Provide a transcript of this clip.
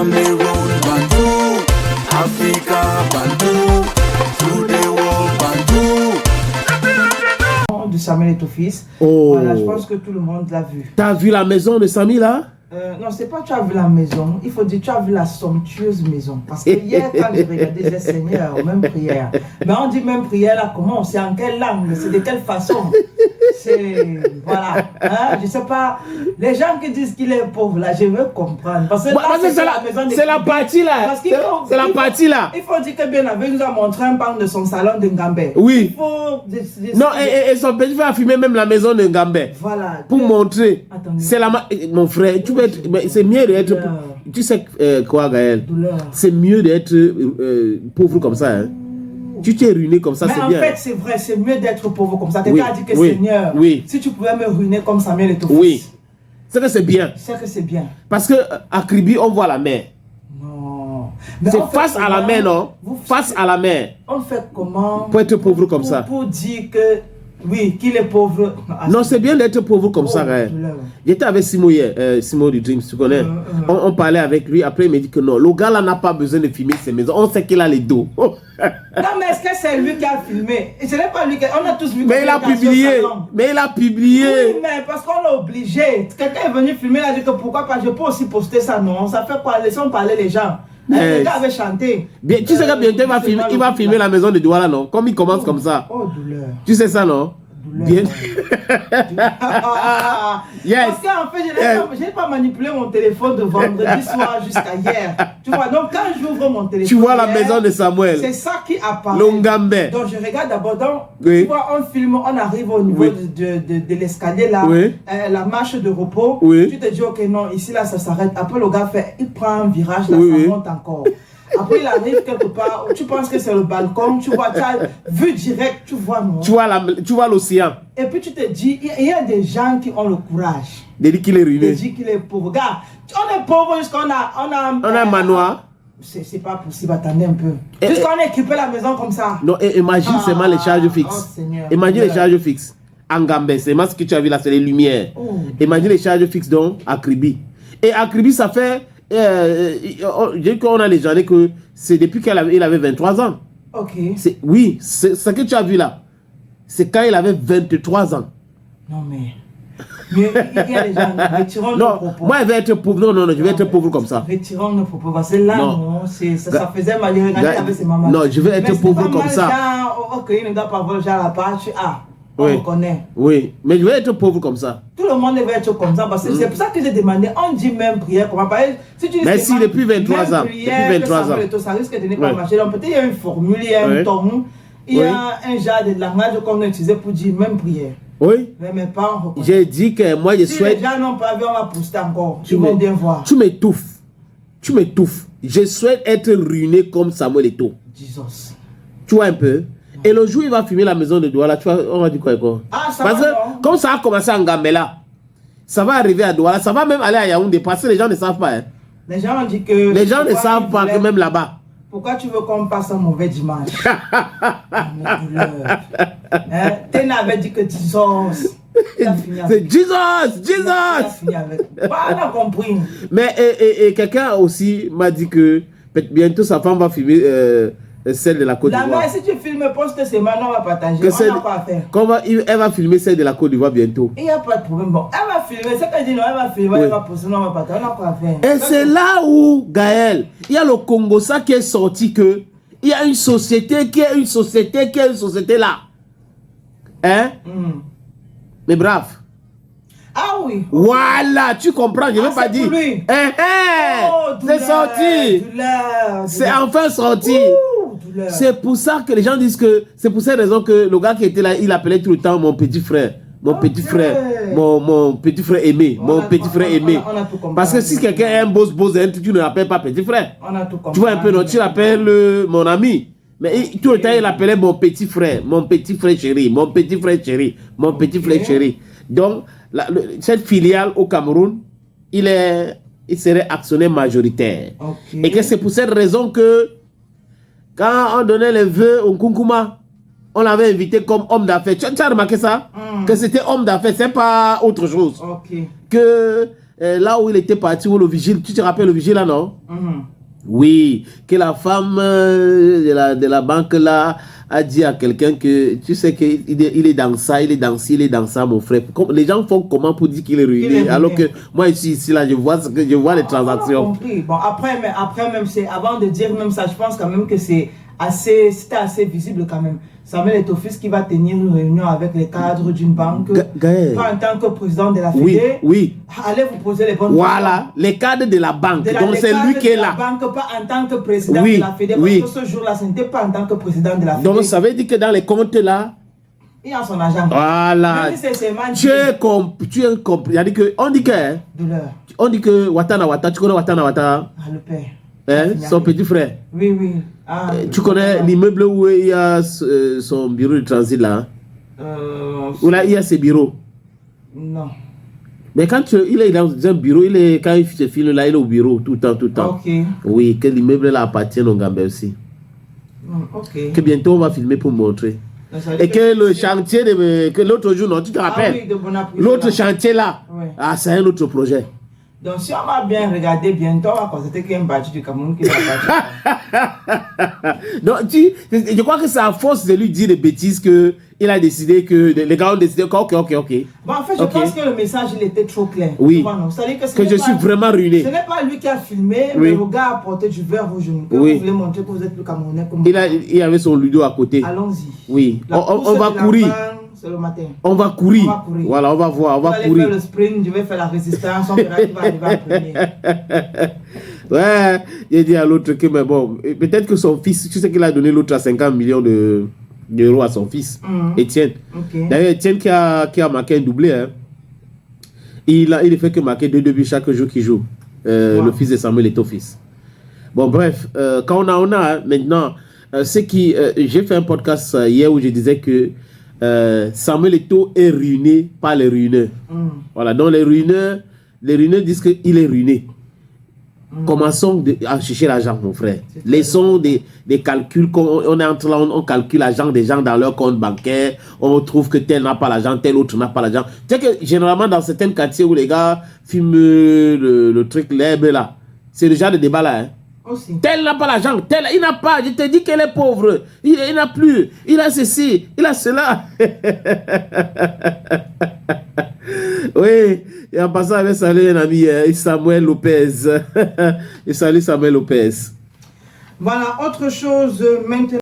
Cameroun, Bantou, Africa, Bantou, to the world, Bantou. De Samuel et fils. Oh. Voilà, je pense que tout le monde l'a vu. T'as vu la maison de Samy là? Non, c'est pas tu as vu la maison, il faut dire tu as vu la somptueuse maison. Parce que hier, quand je regardais, j'ai Seigneur, même prière. Mais on dit même prière là, comment? C'est en quelle langue? C'est de quelle façon? C'est. Voilà. Hein? Je sais pas. Les gens qui disent qu'il est pauvre là, je veux comprendre. Parce que c'est la partie là. C'est la partie là. Il faut dire que bien avait nous a montré un pan de son salon de Ngambé. Oui. Il faut. Non, et son petit frère a filmé même la maison de Ngambé. Voilà. Pour montrer. C'est la. Mon frère, tu peux être. C'est mieux d'être. Tu sais quoi, Gaël? C'est mieux d'être pauvre comme ça. Hein? Tu t'es ruiné comme ça, c'est bien. Mais en fait, c'est vrai, c'est mieux d'être pauvre comme ça. Quelqu'un a dit que Seigneur, si tu pouvais me ruiner comme Samuel et ton fils. Oui. C'est que c'est bien. C'est que c'est bien. Parce que à Kribi, on voit la mer. Non. C'est face à la mer, non? Face à la mer. On fait comment? Pour être pauvre comme ça. Pour dire que, oui, qu'il est pauvre. Non, c'est bien d'être pauvre comme ça. J'étais avec Simon hier, Simon du Dreams, tu connais. On parlait avec lui, après il m'a dit que non, le gars là n'a pas besoin de filmer ses maisons. On sait qu'il a les dos. Non, mais est-ce que c'est lui qui a filmé? Et ce n'est pas lui qui on a tous vu. Mais il a publié. Mais il a publié. Oui, mais parce qu'on l'a obligé. Quelqu'un est venu filmer, il a dit que pourquoi pas, je peux aussi poster ça, non? Ça fait quoi? Laissons parler les gens. Les gars avaient chanté. Bien, tu sais que bientôt il va filmer la maison de Douala, non? Comme il commence comme ça. Oh, douleur. Tu sais ça, non? Bien. Yes. Parce qu'en fait, je n'ai pas manipulé mon téléphone de vendredi soir jusqu'à hier. Tu vois, donc quand j'ouvre mon téléphone. Tu vois la maison de Samuel. C'est ça qui apparaît. Longambé. Donc je regarde d'abord. Tu vois, on filme, on arrive au niveau de l'escalier là. La marche de repos. Tu te dis, ok, non, ici là, ça s'arrête. Après, le gars fait, il prend un virage là, ça monte encore. Après, il arrive quelque part où tu penses que c'est le balcon, tu vois, tu as vu direct, tu vois, non? Tu vois l'océan. Et puis tu te dis, il y a des gens qui ont le courage de dire qu'il est ruiné. De dire qu'il est pauvre. Gars, on est pauvre jusqu'on a... On a un manoir. C'est pas possible, attendez un peu. Jusqu'on a équipé la maison comme ça. Non, imagine seulement les charges fixes. Oh, imagine les charges fixes. En Gambé, c'est ce que tu as vu là, c'est les lumières. Imagine les charges fixes donc à Kribi. Et à Kribi, ça fait... j'ai qu'on a les gens que c'est depuis qu'il avait 23 ans. Ok. Oui, c'est ce que tu as vu là. C'est quand il avait 23 ans. Non mais il y a des gens, retirons nos propos. Moi je vais être pauvre, non, je vais être pauvre comme ça. Retirons nos propos, parce que là, non, ça faisait mal, il regardait avec ses mamans. Non, je vais être pauvre comme ça. Ok, il ne doit pas avoir le genre à la page, on le connaît. Oui, mais je vais être pauvre comme ça. Tout le monde va être comme ça, parce que c'est pour ça que j'ai demandé, on dit même prière, comment parler. Si tu dis merci depuis 23 ans. Depuis 23 ans. Ça risque de ne pas marcher. Donc peut-être il y a une formule, il y a un ton, il y a un genre de langage qu'on a utilisé pour dire même prière. Oui. Mais pas on j'ai dit que moi je souhaite. Si les gens n'ont pas vu, on va poster encore. Ils vont bien voir. Tu m'étouffes. Tu m'étouffes. Je souhaite être ruiné comme Samuel Eto'o. Jesus. Tu vois un peu? Et le jour où il va filmer la maison de Douala, tu vois, on va dire quoi? Ah, ça parce va, que comme ça a commencé en Gambela, ça va arriver à Douala, ça va même aller à Yaoundé, parce que les gens ne savent pas. Hein. Les gens ont dit que... Les gens ne savent pas que même là-bas. Pourquoi tu veux qu'on passe un mauvais dimanche? Téna avait dit que Jesus. C'est Jesus! On a compris. Mais et quelqu'un aussi m'a dit que bientôt sa femme va filmer celle de la Côte d'Ivoire. Si tu filmes, poste ces mains, on va partager. On n'a pas à faire. Elle va filmer celle de la Côte d'Ivoire bientôt. Il n'y a pas de problème. Bon, elle va filmer. C'est qu'elle dit non, elle va filmer, elle va poster, on va partager. On n'a pas à faire. Et c'est là où, Gaël, il y a le Congo, ça qui est sorti que il y a une société qui est une société là. Hein? Mais brave. Ah oui. Voilà, tu comprends, je ne veux pas dire. C'est sorti. C'est enfin sorti. C'est pour ça que les gens disent que c'est pour cette raison que le gars qui était là, il appelait tout le temps mon petit frère. Mon petit frère, mon petit frère aimé, mon petit frère aimé. Parce que si quelqu'un est un boss, tu ne l'appelles pas petit frère. Tu vois un peu, non, tu l'appelles mon ami. Mais tout le temps, il appelait mon petit frère chéri, mon petit frère chéri, mon petit frère chéri. Donc, cette filiale au Cameroun, il serait actionnaire majoritaire. Et que c'est pour cette raison que quand on donnait les vœux au Nkunkuma, on l'avait invité comme homme d'affaires. Tu as remarqué ça? Que c'était homme d'affaires, c'est pas autre chose. Que là où il était parti, où le vigile, tu te rappelles le vigile là, non? Oui, que la femme de la banque là a dit à quelqu'un que tu sais qu'il est dans ça, il est dans ci, il est dans ça, mon frère. Les gens font comment pour dire qu'il est ruiné, alors que moi ici là, je vois les transactions. Compris. Bon, après même, c'est avant de dire même ça, je pense quand même que c'était assez visible quand même. Samuel Eto'o-Fils qui va tenir une réunion avec les cadres d'une banque, pas en tant que président de la Fédé. Oui. Allez vous poser les bonnes questions. Voilà, les cadres de la banque. Donc c'est lui qui est là. Banque, pas en tant que président de la Fédé. Parce que ce jour-là, ce n'était pas en tant que président de la Fédé. Donc ça veut dire que dans les comptes là, il a son agent. Voilà. Tu as compris. On dit que. On dit que Watana Wata, tu connais Watana Wata? Ah, le père. Son petit frère. Oui, oui. Ah, tu connais l'immeuble où il y a son bureau de transit là? Où là il y a ses bureaux? Non. Mais quand il est dans un bureau, quand il se filme là, il est au bureau tout le temps. Ok. Oui, que l'immeuble là appartient au Gambie aussi. Ok. Que bientôt on va filmer pour montrer. Et que le chantier, que l'autre jour, non, tu te rappelles? Oui, l'autre chantier là, c'est un autre projet. Donc si on va bien regarder bientôt, on va constater qu'il y a un bâti du Cameroun qui va bâtir. Donc je crois que c'est à force de lui dire des bêtises que il a décidé que les gars ont décidé que ok. Bon, en fait, je pense que le message il était trop clair. Oui. Que je suis vraiment ruiné. Ce n'est pas lui qui a filmé, mais le gars a porté du verre vos genoux. Que vous voulez montrer que vous êtes le Camerounais comme il avait son ludo à côté. Allons-y. Oui. On va courir. C'est le matin. On va courir. Voilà, on va voir. On va courir. Je vais faire le sprint, je vais faire la résistance. On verra qui va arriver en premier. Ouais, il dit à l'autre que, mais bon, peut-être que son fils, tu sais qu'il a donné l'autre à 50 millions d'euros à son fils, Étienne. D'ailleurs, Étienne qui a marqué un doublé, hein. Il ne fait que marquer 2 buts chaque jour qu'il joue. Le fils de Samuel Eto'o-Fils. Bon, bref, quand on a maintenant, j'ai fait un podcast hier où je disais que Samuel Eto'o est ruiné par les ruineurs. Voilà, donc les ruineurs disent qu'il est ruiné. Commençons à chercher l'argent, mon frère. Laissons des calculs. On est entre là, on calcule l'argent des gens dans leur compte bancaire. On trouve que tel n'a pas l'argent, tel autre n'a pas l'argent. Tu sais que généralement, dans certains quartiers où les gars fument le truc, l'herbe là, c'est le genre de débat là. Hein. Aussi. Tel n'a pas l'argent, tel il n'a pas. Je te dis qu'elle est pauvre. Il n'a plus. Il a ceci, il a cela. Oui, et en passant avec salut un ami, Samuel Lopez. Et salut Samuel Lopez. Voilà, autre chose maintenant.